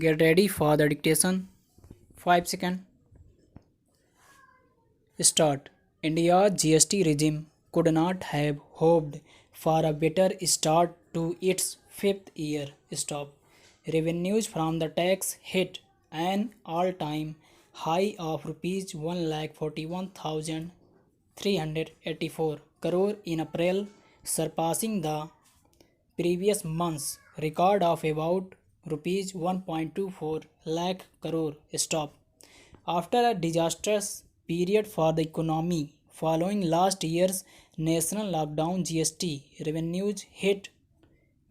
Get ready for the dictation. 5 seconds. Start. India's GST regime could not have hoped for a better start to its fifth year. Stop. Revenues from the tax hit an all-time high of rupees 1,41,384 crore in April, surpassing the previous month's record of about rupees 1.24 lakh crore. Stop. After a disastrous period for the economy following last year's national lockdown, GST revenues hit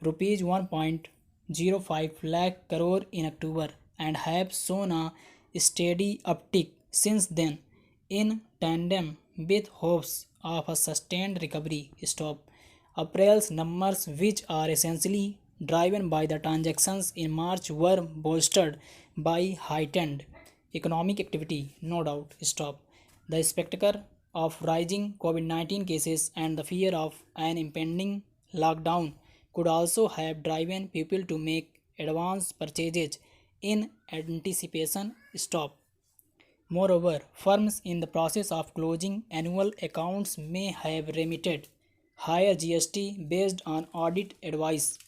rupees 1.05 lakh crore in October and have shown a steady uptick since then, in tandem with hopes of a sustained recovery. Stop. April's numbers, which are essentially driven by the transactions in March, were bolstered by heightened economic activity, no doubt. Stop. The spectacle of rising COVID 19 cases and the fear of an impending lockdown could also have driven people to make advance purchases in anticipation. Stop. Moreover, firms in the process of closing annual accounts may have remitted higher GST based on audit advice,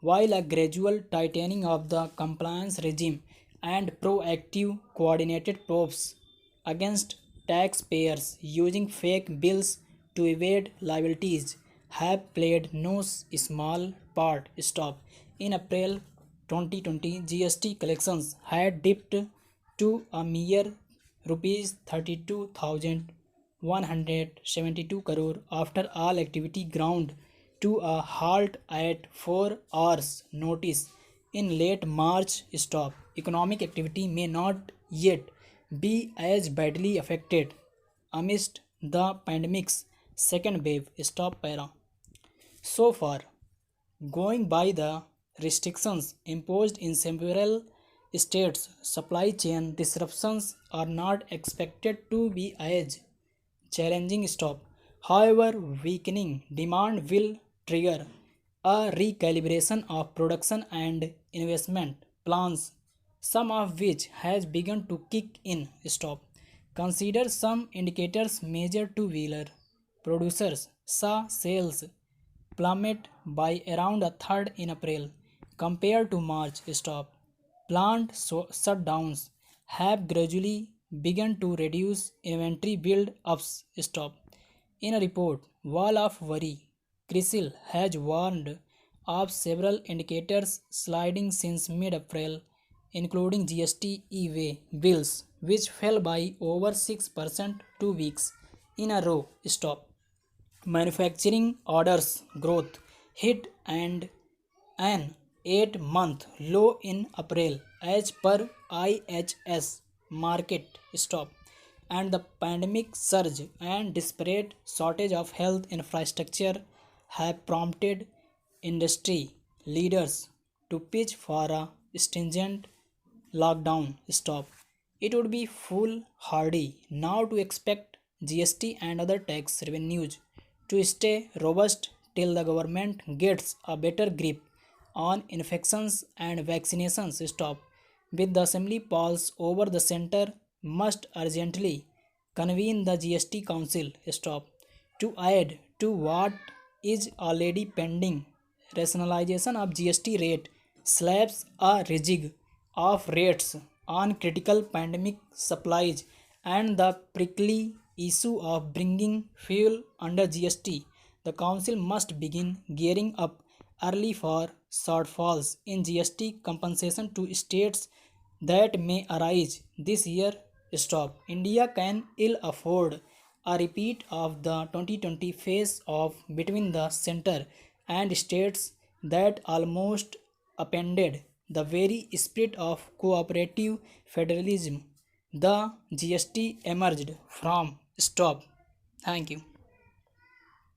while a gradual tightening of the compliance regime and proactive coordinated probes against taxpayers using fake bills to evade liabilities have played no small part. Stop. In April 2020, GST collections had dipped to a mere rupees 32,172 crore after all activity ground to a halt at 4 hours notice in late March. Stop. Economic activity may not yet be as badly affected amidst the pandemic's second wave. Stop para. So far, going by the restrictions imposed in several states, supply chain disruptions are not expected to be as challenging. Stop. However, weakening demand will trigger a recalibration of production and investment plans, some of which has begun to kick in. Stop. Consider some indicators. Major two-wheeler producers saw sales plummet by around a third in April compared to March. Stop. Plant shutdowns have gradually begun to reduce inventory build ups. Stop. In a report, Wall of Worry, CRISIL has warned of several indicators sliding since mid-April, including GST e-way bills, which fell by over 6% 2 weeks in a row. Stop. Manufacturing orders growth hit and an 8-month low in April as per IHS market. Stop. And the pandemic surge and disparate shortage of health infrastructure have prompted industry leaders to pitch for a stringent lockdown. Stop. It would be foolhardy now to expect GST and other tax revenues to stay robust till the government gets a better grip on infections and vaccinations. Stop. With the assembly polls over, the center must urgently convene the GST Council. Stop. To add to what is already pending, rationalization of GST rate slaps a regime of rates on critical pandemic supplies and the prickly issue of bringing fuel under GST. The Council must begin gearing up early for shortfalls in GST compensation to states that may arise this year. Stop. India can ill afford a repeat of the 2020 phase off between the center and states that almost upended the very spirit of cooperative federalism the GST emerged from. Stop. Thank you.